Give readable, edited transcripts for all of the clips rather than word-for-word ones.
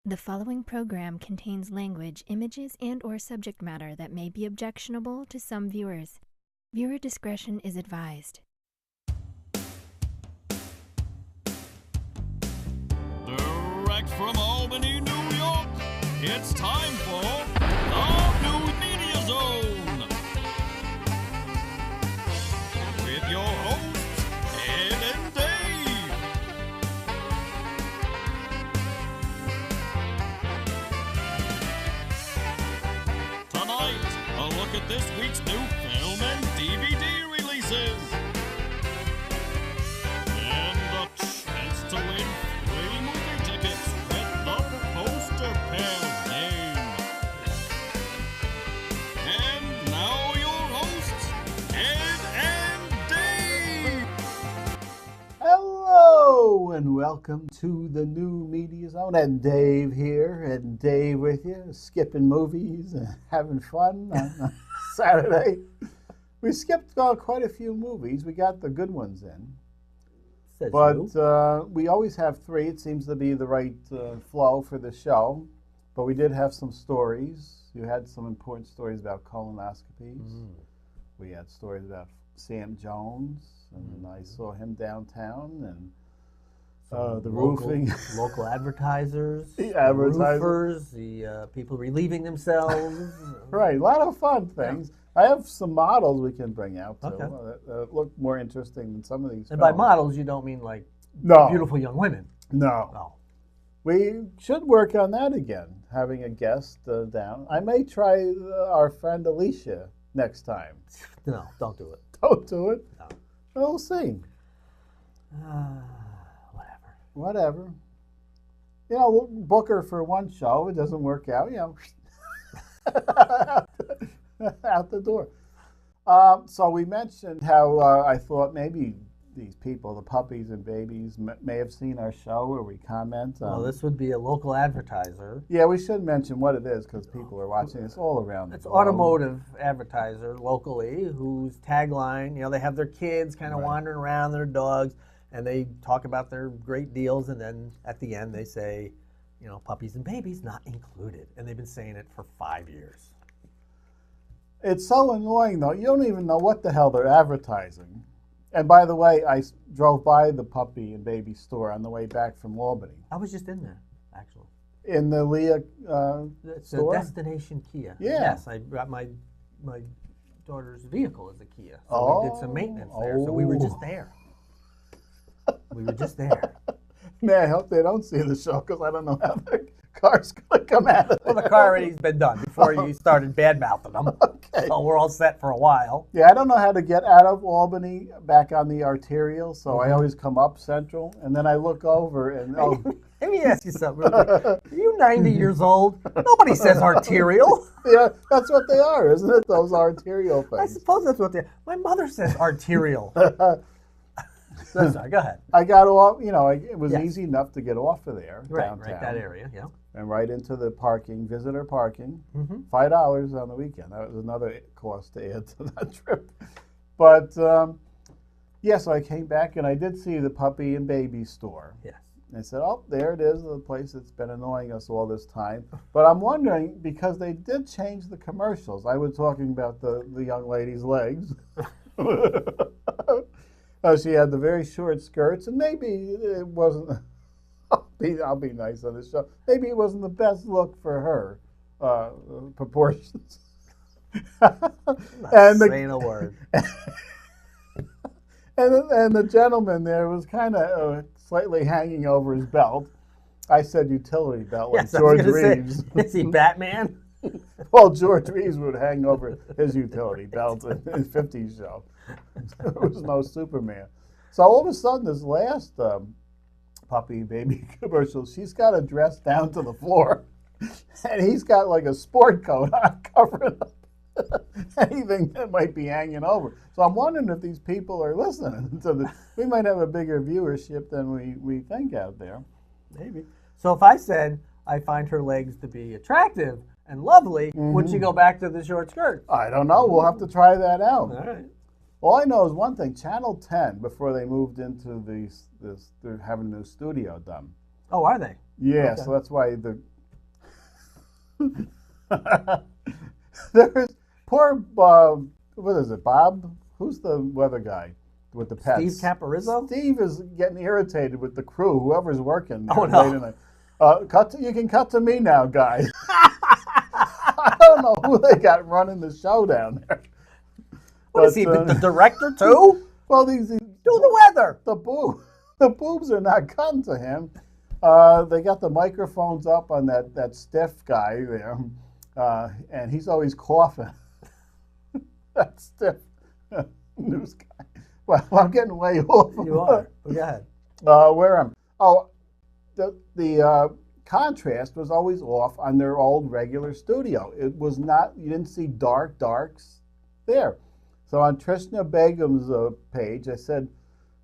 The following program contains language, images, and/or subject matter that may be objectionable to some viewers. Viewer discretion is advised. Direct from Albany, New York, it's time for the New Media Zone. With your hosts, Ed and Dave. Tonight, a look at this week's new film and DVD releases. And a chance to win free movie tickets with the poster pair game. And now your hosts, Ed and Dave. Hello and welcome to the New Media Zone. And Dave here, and Dave with you, skipping movies and having fun on Saturday. We skipped quite a few movies. We got the good ones in. But we always have three. It seems to be the right flow for the show. But we did have some stories. You had some important stories about colonoscopies. We had stories about Sam Jones, and I saw him downtown, and the roofing. Local advertisers, The advertisers. roofers, the people relieving themselves. Right, a lot of fun things. I have some models we can bring out, too, Okay. that look more interesting than some of these And by films. models, you don't mean like No. beautiful young women. No. No. We should work on that again, having a guest down. I may try our friend Alicia next time. No, don't do it. Don't do it. No. We'll see. Whatever. Whatever. You know, we'll book her for one show. It doesn't work out, you know. Out the door. So we mentioned how I thought maybe these people, the puppies and babies, may have seen our show where we comment. Well, this would be a local advertiser. Yeah, we should mention what it is because people are watching this all around the It's globe. automotive advertiser locally whose tagline, you know, they have their kids kind of wandering around, their dogs, and they talk about their great deals, and then at the end they say, you know, puppies and babies not included. And they've been saying it for 5 years. It's so annoying, though. You don't even know what the hell they're advertising. And by the way, I drove by the puppy and baby store on the way back from Albany. I was just in there, actually. In the Leah It's store? a destination Kia. Yeah. Yes, I got my daughter's vehicle as a Kia. So we did some maintenance there. So we were just there. We were just there. Man, I hope they don't see the show because I don't know how the car's going to come out of Well, there. the car already's been done before you started bad-mouthing them. Okay. So we're all set for a while. Yeah, I don't know how to get out of Albany back on the arterial, so I always come up Central, and then I look over and, Let me ask you something. Real quick. Are you 90 years old? Nobody says arterial. yeah, that's what they are, isn't it? Those arterial I things. suppose that's what they are. My mother says arterial. Sorry, go ahead. I got off, you know, it was Yes. easy enough to get off of there, downtown. Right, that area, yeah. And right into the parking, visitor parking, Mhm. $5 on the weekend. That was another cost to add to that trip. But, yeah, so I came back and I did see the puppy and baby store. Yes. And I said, oh, there it is, the place that's been annoying us all this time. But I'm wondering, because they did change the commercials. I was talking about the young lady's legs. She had the very short skirts, and maybe it wasn't, I'll be nice on this show, maybe it wasn't the best look for her proportions. Not saying a word. And the gentleman there was kind of slightly hanging over his belt. I said utility belt, like Yes, I was George gonna say, Reeves. is he Batman? Well, George Reeves would hang over his utility belt in the 50s show. There was no Superman. So all of a sudden, this last puppy baby commercial, she's got a dress down to the floor, and he's got like a sport coat on covering up anything that might be hanging over. So I'm wondering if these people are listening to this. We might have a bigger viewership than we think out there. Maybe. So if I said I find her legs to be attractive and lovely, would she go back to the short skirt? I don't know. We'll have to try that out. All right. All I know is one thing. Channel 10, before they moved into they're having a new studio done. Oh, are they? Yeah, Okay. so that's why the There's poor, what is it, Bob? Who's the weather guy with the pets? Steve Caparizzo? Steve is getting irritated with the crew, whoever's working. Oh, no. late in the- you can cut to me now, guys. I don't know who they got running the show down there. What is he, the director too? Well, these Do the weather. the boobs are not cutting to him. They got the microphones up on that stiff guy there, and he's always coughing. That stiff news guy. Well, I'm getting way off. You are. Well, go ahead. Where am? Oh, the contrast was always off on their old regular studio. It was not. You didn't see darks there. So on Trishna Begum's page,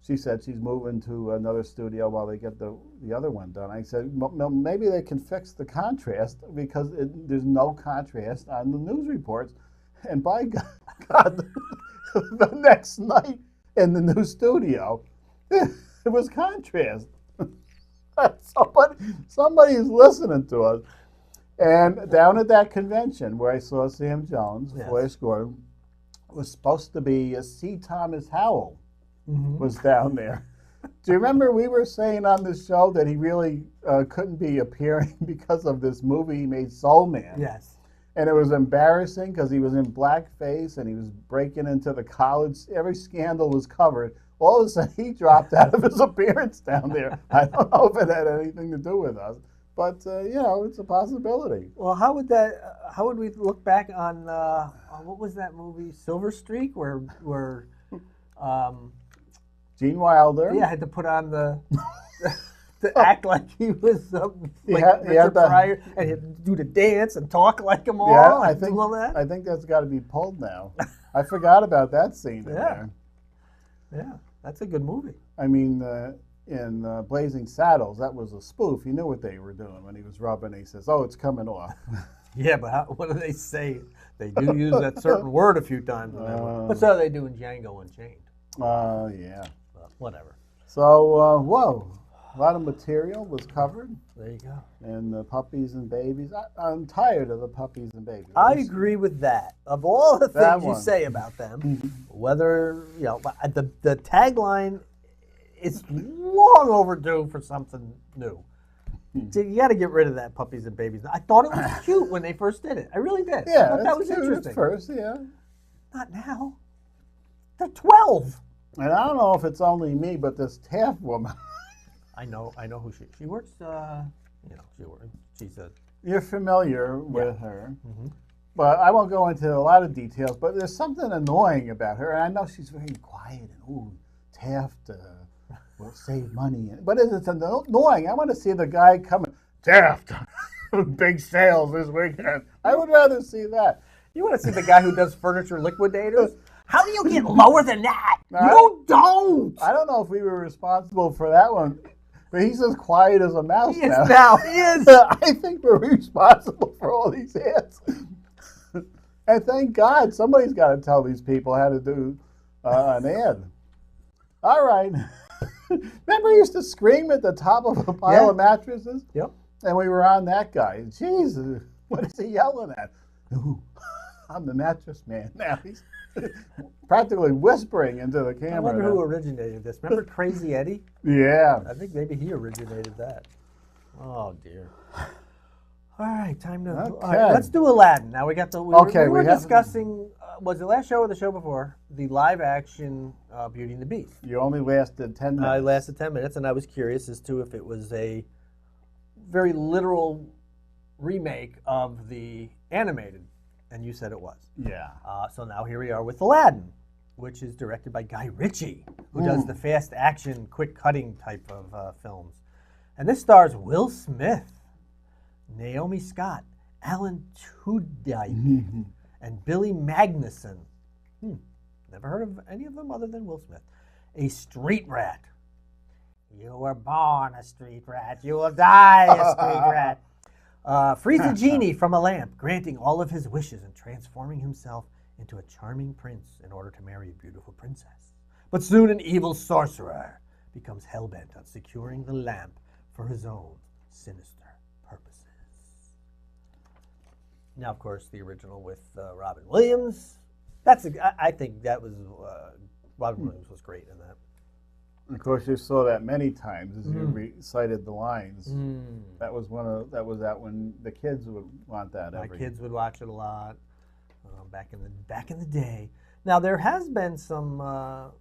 she said she's moving to another studio while they get the other one done. I said, maybe they can fix the contrast because there's no contrast on the news reports. And by God, the next night in the new studio, it was contrast. Somebody's listening to us. And down at that convention where I saw Sam Jones, Yes. Flash Gordon, was supposed to be C. Thomas Howell was down there. Do you remember we were saying on this show that he really couldn't be appearing because of this movie he made, Soul Man? Yes. And it was embarrassing because he was in blackface and he was breaking into the college. Every scandal was covered. All of a sudden, he dropped out of his appearance down there. I don't know if it had anything to do with us, but it's a possibility. Well, how would we look back on what was that movie, Silver Streak, where Gene Wilder. yeah, had to put on the to act like he was like had Richard the- Pryor, and he had to do the dance and talk like him all. Yeah, and do all that. I think that's got to be pulled now. I forgot about that scene in there. Yeah, that's a good movie. I mean, in Blazing Saddles, that was a spoof. He knew what they were doing when he was rubbing. He says, "Oh, it's coming off." Yeah, but what do they say? They do use that certain word a few times. In that one. But so they do in Django Unchained. Yeah. But whatever. So, whoa, a lot of material was covered. There you go. And the puppies and babies. I'm tired of the puppies and babies. I agree with that. Of all the That things you one. say about them, whether the tagline is long overdue for something new. So you got to get rid of that puppies and babies. I thought it was cute when they first did it. I really did. I Yeah, thought that that's was cute interesting. at first, yeah. Not now. They're 12. And I don't know if it's only me, but this Taft woman. I know who she works. She's a. You're familiar with her. But I won't go into a lot of details, but there's something annoying about her. And I know she's very quiet and, Taft will save money. But it's annoying. I want to see the guy coming, Taft, big sales this weekend. I would rather see that. You want to see the guy who does furniture liquidators? How do you get lower than that? I- You don't. I don't know if we were responsible for that one, but he's as quiet as a mouse He is now. now. He is. I think we're responsible for all these ads. And thank God somebody's got to tell these people how to do an ad. All right. Remember we used to scream at the top of a pile of mattresses? Yep. And we were on that guy. Jesus, what is he yelling at? Ooh, I'm the mattress man. Now he's practically whispering into the camera. I wonder now. who originated this. Remember Crazy Eddie? Yeah. I think maybe he originated that. Oh dear. All right, time to. All Okay. right, let's do Aladdin. Now we got the. We Okay, were we have- discussing. Was it last show or the show before? The live action Beauty and the Beast. You only lasted 10 minutes. I lasted 10 minutes, and I was curious as to if it was a very literal remake of the animated, and you said it was. Yeah. So now here we are with Aladdin, which is directed by Guy Ritchie, who does the fast action, quick cutting type of films. And this stars Will Smith, Naomi Scott, Alan Tudyk, and Billy Magnuson. Never heard of any of them other than Will Smith. A street rat. You were born a street rat. You will die a street rat. Frees a genie from a lamp, granting all of his wishes and transforming himself into a charming prince in order to marry a beautiful princess. But soon an evil sorcerer becomes hell-bent on securing the lamp for his own sinister purposes. Now, of course, the original with Robin Williams. I think that was Robin Williams was great in that. Of course, you saw that many times as you recited the lines. That was out when the kids would want that. My kids would watch it a lot back in the day. Now there has been some. I'll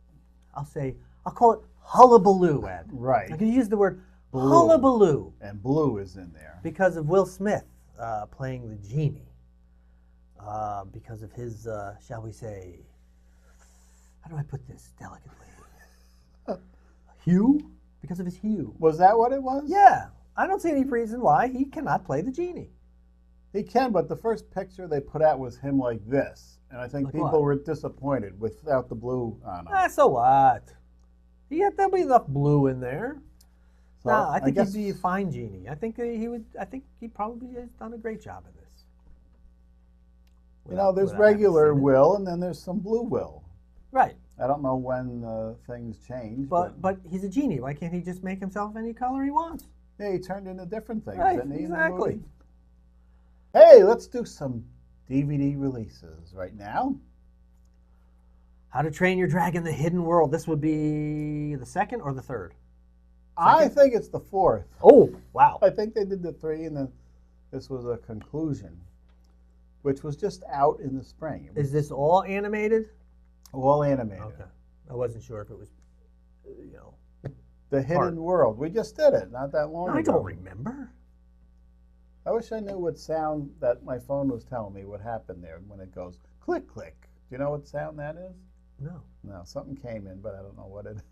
call it hullabaloo, Ed. Right. I can use the word hullabaloo. And Blue is in there because of Will Smith playing the genie. Because of his, shall we say, how do I put this delicately? Hue? Because of his hue. Was that what it was? Yeah. I don't see any reason why he cannot play the genie. He can, but the first picture they put out was him like this. And I think people were disappointed without the blue on him. So what? There'll be enough blue in there. So No, I think he'd be a fine genie. I think he probably has done a great job in this. There's regular Will, and then there's some blue Will. Right. I don't know when things change. But he's a genie. Why can't he just make himself any color he wants? Yeah, he turned into different things, Right, didn't he? exactly. Hey, let's do some DVD releases right now. How to Train Your Dragon: The Hidden World. This would be the second or the third? I think it's the fourth. Oh, wow. I think they did the 3, and then this was a conclusion, which was just out in the spring. Is this all animated? All animated. Okay. I wasn't sure if it was, The Hidden World. We just did it not that long ago. I don't remember. I wish I knew what sound that my phone was telling me what happened there when it goes click, click. Do you know what sound that is? No. No, something came in, but I don't know what it is.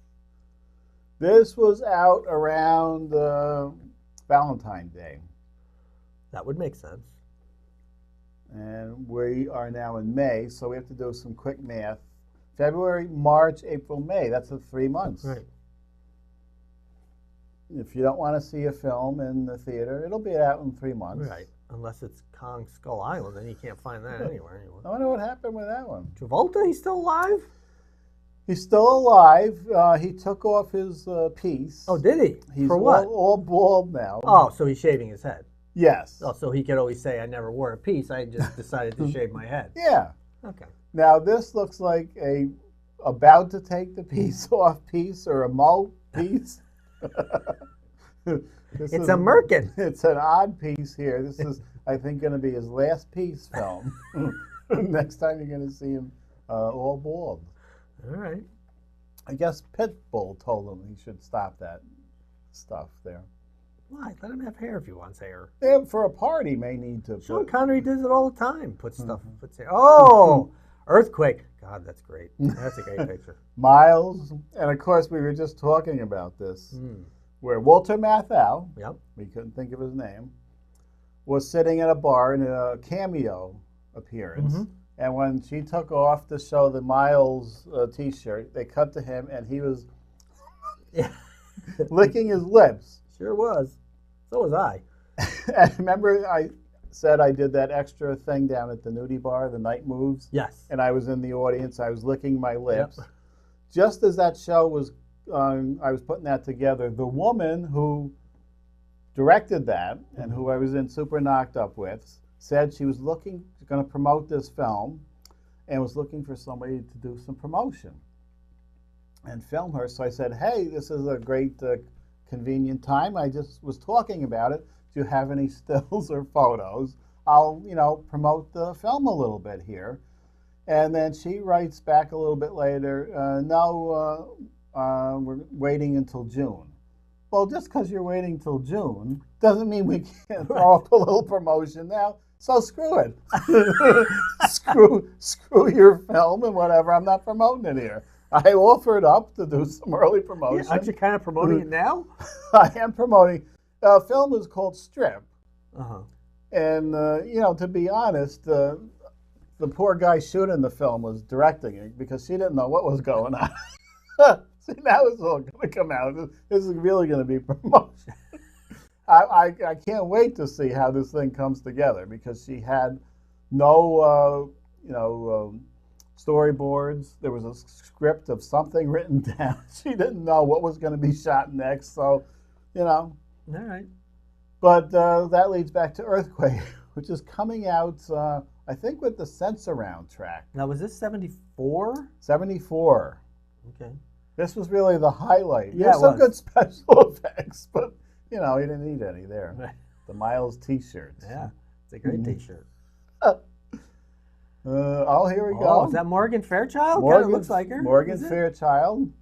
This was out around Valentine's Day. That would make sense. And we are now in May, so we have to do some quick math. February, March, April, May. That's the 3 months. Right. If you don't want to see a film in the theater, it'll be out in 3 months. Right. Unless it's Kong Skull Island, then you can't find that anywhere anymore. I wonder what happened with that one. Travolta, he's still alive? He's still alive. He took off his piece. Oh, did he? He's For what? all bald now. Oh, so he's shaving his head. Yes. Oh, so he could always say, I never wore a piece. I just decided to shave my head. Yeah. Okay. Now, this looks like a about to take the piece off piece or a mo piece. It's a merkin. It's an odd piece here. This is, I think, going to be his last piece film. Next time you're going to see him all bald. All right. I guess Pitbull told him he should stop that stuff there. Why? Let him have hair if he wants hair. Yeah, for a party, may need to. Sean Connery does it all the time. Puts hair. Oh, Earthquake. God, that's great. That's a great picture. Miles, and of course we were just talking about this, where Walter Matthau, we couldn't think of his name, was sitting at a bar in a cameo appearance. And when she took off to show the Miles T-shirt, they cut to him, and he was licking his lips. Sure was. So was I. And remember, I said I did that extra thing down at the nudie bar, the Night Moves? Yes. And I was in the audience. I was licking my lips. Yep. Just as that show was, I was putting that together, the woman who directed that and who I was in Super Knocked Up with said she was going to promote this film and was looking for somebody to do some promotion and film her. So I said, hey, this is a great convenient time. I just was talking about it. Do you have any stills or photos? I'll, promote the film a little bit here. And then she writes back a little bit later, no, we're waiting until June. Well, just because you're waiting till June doesn't mean we can't throw up a little promotion now. So screw it. screw your film and whatever. I'm not promoting it here. I offered up to do some early promotion. Yeah, aren't you kind of promoting it now? I am promoting. The film is called Strip. Uh-huh. And, to be honest, the poor guy shooting the film was directing it because she didn't know what was going on. See, that was all going to come out. This is really going to be promotion. I can't wait to see how this thing comes together because she had no, storyboards. There was a script of something written down. She didn't know what was going to be shot next. So, All right. But that leads back to Earthquake, which is coming out, I think, with the Sense-Around track. Now, was this 74? 74. Okay. This was really the highlight. Yeah, There's it some was. good special effects, but, you know, he didn't need any there. Right. The Miles T-shirts. Yeah, it's a great T-shirt. Oh, here we go. Oh, is that Morgan Fairchild? Kind of looks like her. Morgan Is it? Fairchild.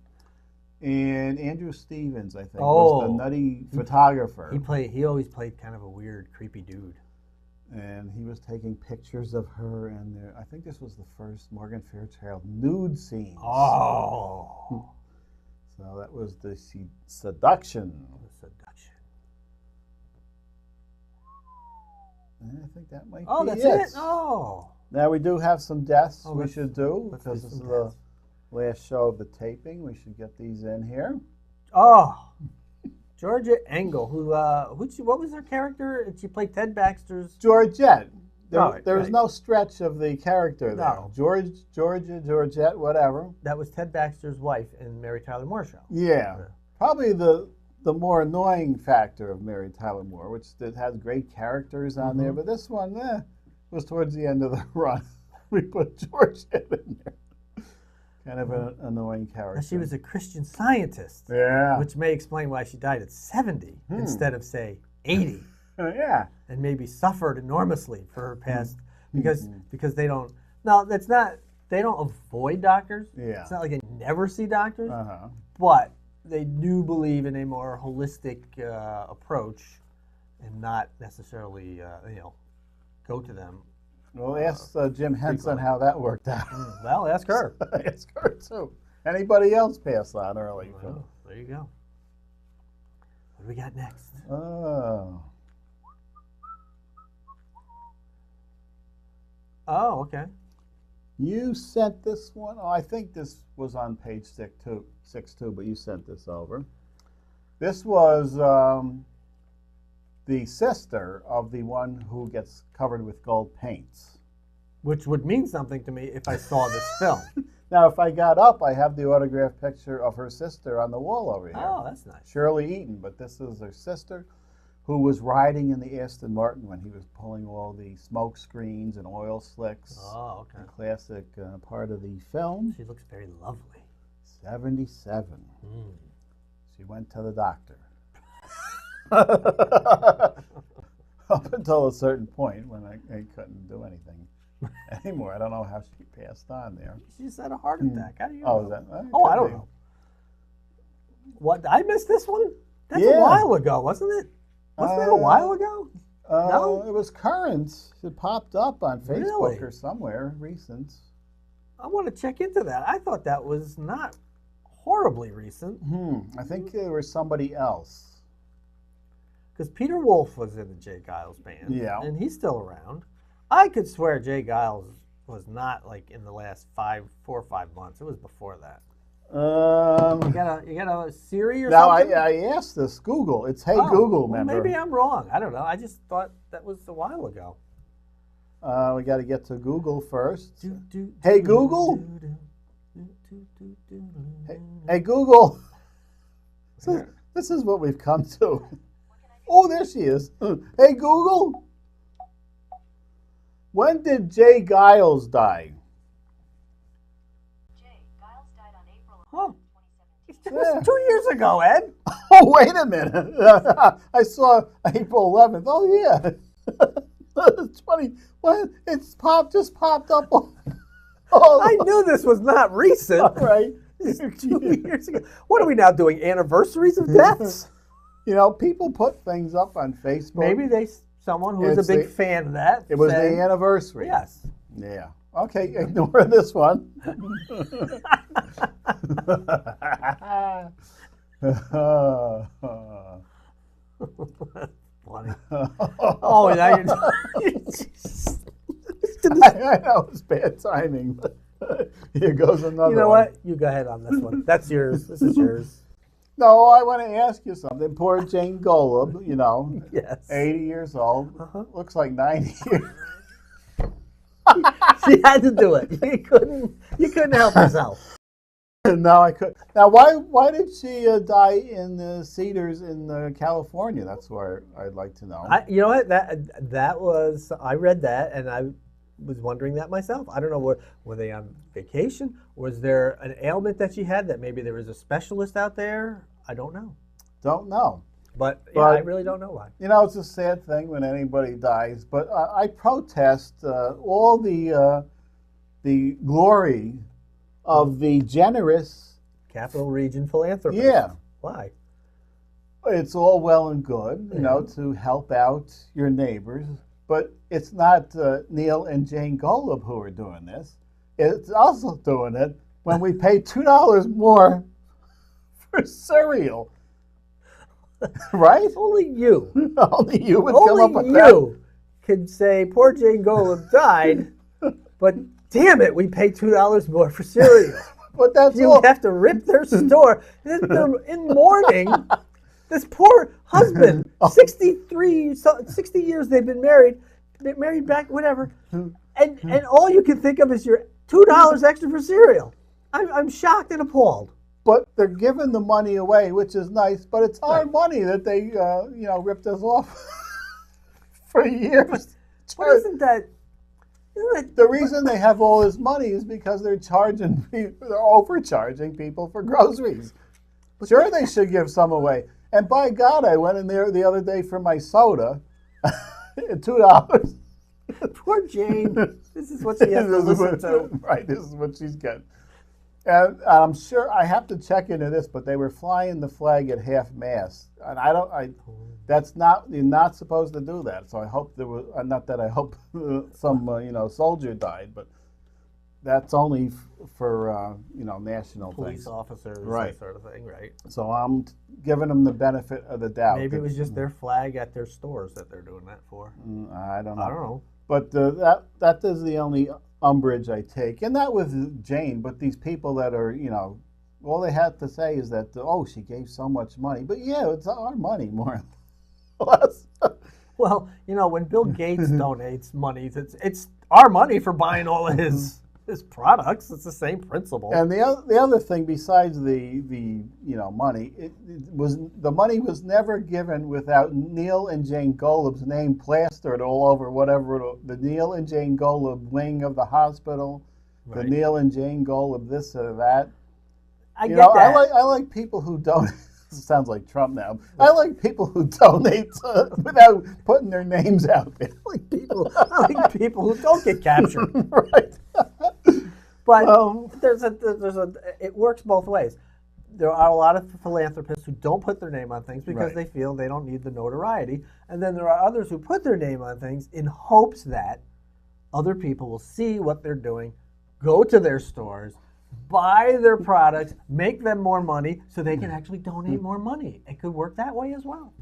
And Andrew Stevens, I think, was Oh. the nutty photographer. He always played kind of a weird, creepy dude. And he was taking pictures of her, and I think this was the first Morgan Fairchild nude scenes. Oh. So that was the seduction. Seduction. And I think that might Oh, be that's it. it? Oh. Now we do have some deaths Oh, we let's- should do, let's because do this is some the deaths. last show of the taping. We should get these in here. Oh. Georgia Engel, what was her character? She played Ted Baxter's. Georgette. There was right. no stretch of the character there. No. Georgette, whatever. That was Ted Baxter's wife in Mary Tyler Moore Show. Yeah. Probably the more annoying factor of Mary Tyler Moore, which has great characters on there, but this one was towards the end of the run. We put Georgette in there. Kind of an annoying character. Now, she was a Christian Scientist, Yeah. which may explain why she died at 70 instead of, say, 80, Yeah. and maybe suffered enormously for her past because they don't. No, that's not. They don't avoid doctors. Yeah. It's not like they never see doctors, Uh-huh. but they do believe in a more holistic approach and not necessarily, go to them. Well, ask Jim Henson how that worked out. Well, ask her. Ask her, too. Anybody else pass on early? Well, there you go. What do we got next? Oh. Oh, okay. You sent this one. Oh, I think this was on page 6 too, but you sent this over. This was the sister of the one who gets covered with gold paints. Which would mean something to me if I saw this film. Now, if I got up, I have the autographed picture of her sister on the wall over here. Oh, that's nice. Shirley Eaton, but this is her sister who was riding in the Aston Martin when he was pulling all the smoke screens and oil slicks. Oh, okay. A classic part of the film. She looks very lovely. 77. Mm. She went to the doctor. Up until a certain point when I couldn't do anything anymore. I don't know how she passed on there. She just had a heart attack. How do you Oh, know? is that? Oh, I could don't be. know. What? I missed this one? That's Yeah. a while ago, wasn't it? Wasn't that a while ago? No? It was current. It popped up on Facebook Really? or somewhere recent. I want to check into that. I thought that was not horribly recent. I think there was somebody else. Because Peter Wolf was in the Jay Giles band. Yeah. And he's still around. I could swear Jay Giles was not like in the last 4 or 5 months. It was before that. You got a Siri or Now something? I asked this Google. It's Hey Oh, Google, well, member. maybe I'm wrong. I don't know. I just thought that was a while ago. We got to get to Google first. Do, Hey, Google? do, do. Hey Google. This is what we've come to. Oh, there she is. Hey Google. When did Jay Giles die? Giles died on April Oh, 2017. that was 2 years ago, Ed. Oh, wait a minute. I saw April 11th. Oh, yeah. 20. What? It's just popped up. I knew this was not recent. All right. It's 2 years ago. What are we now doing? Anniversaries of deaths? You know, people put things up on Facebook. Maybe someone who was It's a big the- fan of that. It was said, the anniversary. Yes. Yeah. Okay, ignore this one. Funny. Oh, now you're. I know it's bad timing, but here goes another You know one. what? You go ahead on this one. That's yours. This is yours. No, I want to ask you something. Poor Jane Golub, you know, Yes. 80 years old, looks like 90 years. She had to do it. You couldn't help yourself. No, I could. Now, why did she die in the Cedars in California? That's where I'd like to know. You know what? That was, I read that and I was wondering that myself. I don't know, were they on vacation? Was there an ailment that she had that maybe there was a specialist out there? I don't know. Don't know. But yeah, I really don't know why. You know, it's a sad thing when anybody dies, but I protest all the glory of the generous. Capital Region philanthropist. Yeah. Why? It's all well and good, you know, to help out your neighbors, but it's not Neil and Jane Golub who are doing this. It's also doing it when we pay $2 more for cereal. Right? Only you. Only you would come up with Only that. you can say, poor Jane Golub died, but damn it, we pay $2 more for cereal. But that's You all. have to rip their store. They're in mourning. This poor husband, 60 years they've been married, back, whatever. And all you can think of is your $2 extra for cereal. I'm shocked and appalled. But they're giving the money away, which is nice. But it's our money that they, you know, ripped us off for years. But isn't that The reason they have all this money is because they're overcharging people for groceries. Sure, they should give some away. And by God, I went in there the other day for my soda, $2. poor Jane? This is what she has to listen to. Right, this is what she's getting. And I'm sure I have to check into this, but they were flying the flag at half-mast, and that's not, you're not supposed to do that. So I hope there was, not that I hope some you know, soldier died, but that's only for you know, national Police things. officers, Right. that sort of thing, right? So I'm giving them the benefit of the doubt. Maybe it was just their flag at their stores that they're doing that for. I don't know. I don't know. But that is the only umbrage I take, and not with Jane, but these people that are, you know, all they have to say is that, oh, she gave so much money. But yeah, it's our money, more or less. Well, you know, when Bill Gates donates money, it's our money for buying all of his products. It's the same principle. And the other thing, besides the you know, money, the money was never given without Neil and Jane Golub's name plastered all over whatever the Neil and Jane Golub wing of the hospital, Right. the Neil and Jane Golub this or that. I You get know, that. I like people who donate. Sounds like Trump now. I like people who donate without putting their names out there. I like people who don't get captured. Right. But it works both ways. There are a lot of philanthropists who don't put their name on things because Right. they feel they don't need the notoriety. And then there are others who put their name on things in hopes that other people will see what they're doing, go to their stores, buy their products, make them more money so they can actually donate more money. It could work that way as well.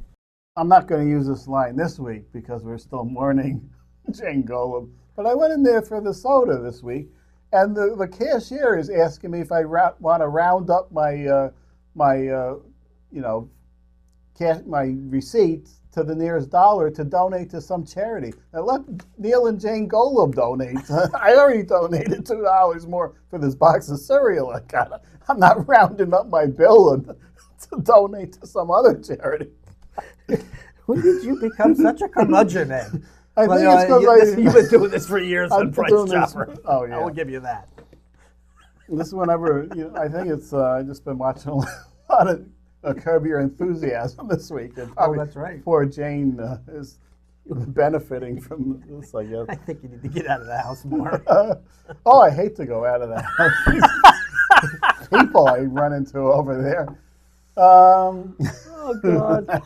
I'm not going to use this line this week because we're still mourning Jane Golub. But I went in there for the soda this week, and the cashier is asking me if I want to round up my my receipts to the nearest dollar to donate to some charity. And let Neil and Jane Golub donate. I already donated $2 more for this box of cereal I got. I'm not rounding up my bill to donate to some other charity. When did you become such a curmudgeon, Ed? I think it's because you've been doing this for years I've on been Price doing this- Chopper. oh, yeah. I will give you that. This whenever, I think it's, I've just been watching a lot of Curb Your Enthusiasm this week. And probably that's right. Poor Jane is benefiting from this, I guess. I think you need to get out of the house more. Oh, I hate to go out of the house. These people I run into over there. Oh, God.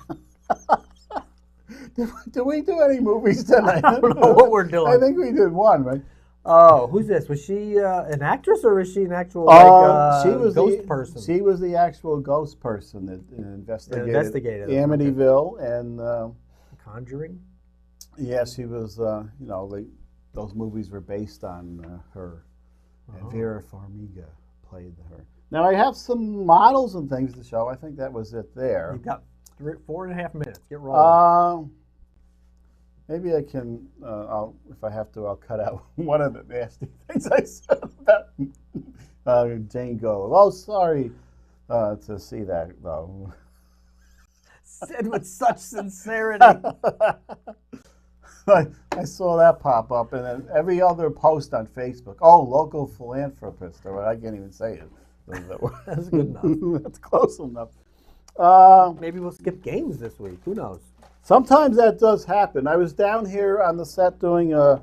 Did we do any movies tonight? I don't know what we're doing. I think we did one, right? Oh, who's this? Was she an actress or was she an actual She was ghost person? She was the actual ghost person that investigated Amityville, and Conjuring? yeah, she was. You know, those movies were based on her. And Vera Farmiga played her. Now I have some models and things to show. I think that was it there. You've got 4.5 minutes. Get rolling. Maybe I can, if I have to, I'll cut out one of the nasty things I said about Jane Golub. Oh, sorry to see that, though. Said with such sincerity. I saw that pop up, and then every other post on Facebook. Oh, local philanthropist, or I can't even say it. That's good enough. That's close enough. Maybe we'll skip games this week. Who knows? Sometimes that does happen. I was down here on the set doing a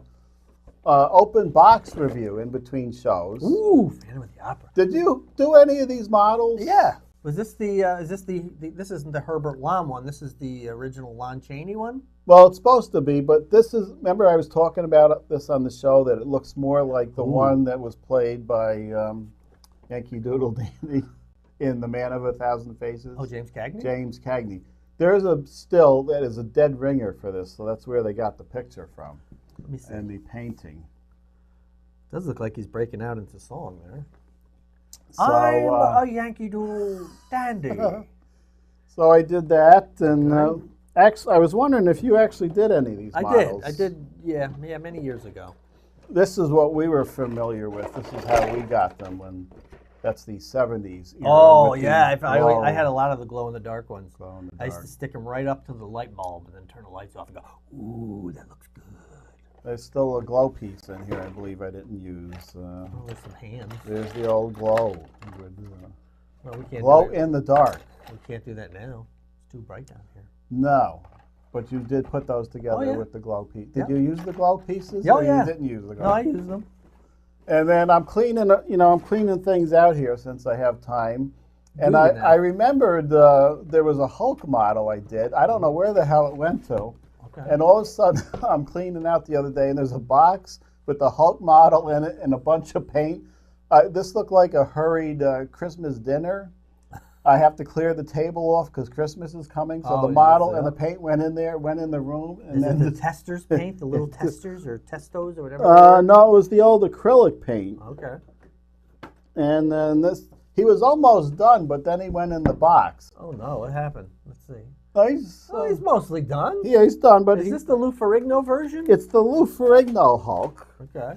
open box review in between shows. Ooh, Phantom of the Opera. Did you do any of these models? Yeah. Was this this isn't the Herbert Lom one. This is the original Lon Chaney one? Well, it's supposed to be, but this is, remember I was talking about this on the show, that it looks more like the one that was played by Yankee Doodle Dandy in The Man of a Thousand Faces. Oh, James Cagney? James Cagney. There's a still that is a dead ringer for this, so that's where they got the picture from. Let me see. And the painting. Does look like he's breaking out into song there. So, I'm a Yankee Doodle Dandy. So I did that, and actually, I was wondering if you actually did any of these models. I did, yeah, many years ago. This is what we were familiar with. This is how we got them when, that's the 70s era. Oh, with yeah, the I had a lot of the glow-in-the-dark ones. glow-in-the-dark. I used to stick them right up to the light bulb and then turn the lights off and go, ooh, that looks good. There's still a glow piece in here, I believe I didn't use. Oh, there's some hands. There's the old glow. Well, we can't Glow do that. in the dark. We can't do that now. It's too bright down here. No, but you did put those together yeah. with the glow piece. Did Yep. you use the glow pieces? Oh, or yeah. You didn't use the glow. No, I use them. And then I'm cleaning, I'm cleaning things out here since I have time. And Do that. I remembered there was a Hulk model I did. I don't know where the hell it went to. Okay. And all of a sudden, I'm cleaning out the other day, and there's a box with the Hulk model in it and a bunch of paint. This looked like a hurried Christmas dinner. I have to clear the table off because Christmas is coming. So Oh, the model yes, and the yeah. paint went in there, went in the room. And Is then it the testers paint, the little testers or testos or whatever? no, it was the old acrylic paint. Okay. And then he was almost done, but then he went in the box. Oh, no, what happened? Let's see. He's, Oh, he's mostly done. yeah, he's done, but Is this the Lou Ferrigno version? it's the Lou Ferrigno Hulk Okay.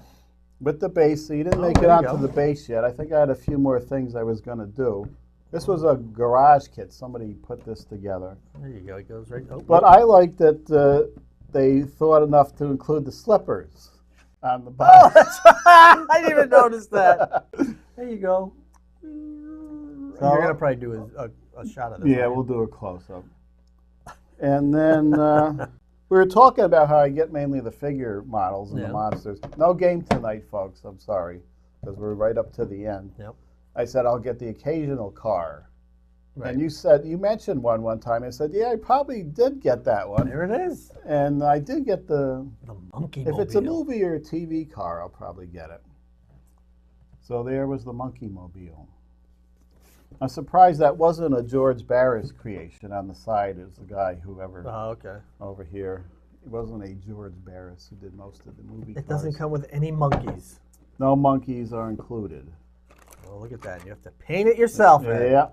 with the base. So you didn't make it there you onto go. the base yet. I think I had a few more things I was going to do. This was a garage kit. Somebody put this together. There you go. It goes right. Oh, But I like that they thought enough to include the slippers on the Oh, box. that's right. I didn't even notice that. There you go. You're going to probably do a shot of this. Yeah, right? we'll do a close-up. And then we were talking about how I get mainly the figure models and Yeah. the monsters. No game tonight, folks. I'm sorry, because we're right up to the end. Yep. I said I'll get the occasional car. Right. And you mentioned one time. I said, yeah, I probably did get that one. There it is. And I did get the monkey if it's a mobile. movie or a TV car, I'll probably get it. So there was the monkey mobile. I'm surprised that wasn't a George Barris creation on the side. It was the guy whoever Oh, okay. over here. It wasn't a George Barris who did most of the movie It cars. doesn't come with any monkeys. No monkeys are included. Oh, look at that. You have to paint it yourself. Ed. Yeah.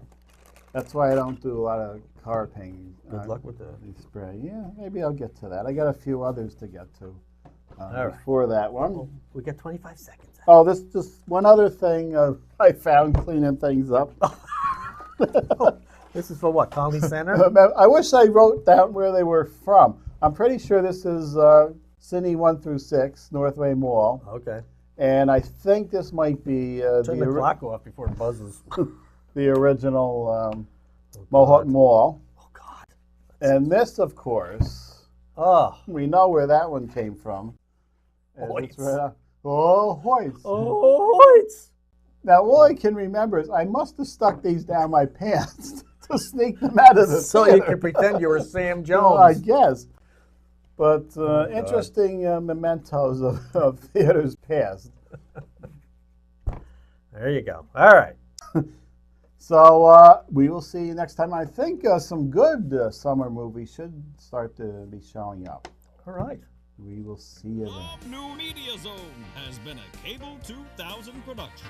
That's why I don't do a lot of car painting. Good luck with the spray. Yeah, maybe I'll get to that. I got a few others to get to right. before that one. We got 25 seconds. Oh, this just one other thing I found cleaning things up. This is for what? Conley Center? I wish I wrote down where they were from. I'm pretty sure this is Cine 1 through 6, Northway Mall. Okay. And I think this might be Turn the clock off before it buzzes. the original Mohawk Mall. Oh, God. And this, of course, Oh. we know where that one came from. And it's Hoyts. right oh, Hoyts. Oh, it's. Now, all I can remember is I must have stuck these down my pants to sneak them out of the So you theater. can pretend you were Sam Well, I Jones. guess. But God. interesting mementos of theaters past. There you go. All right. So we will see you next time. I think some good summer movies should start to be showing up. All right. We will see you then. The New Media Zone has been a Cable 2000 production.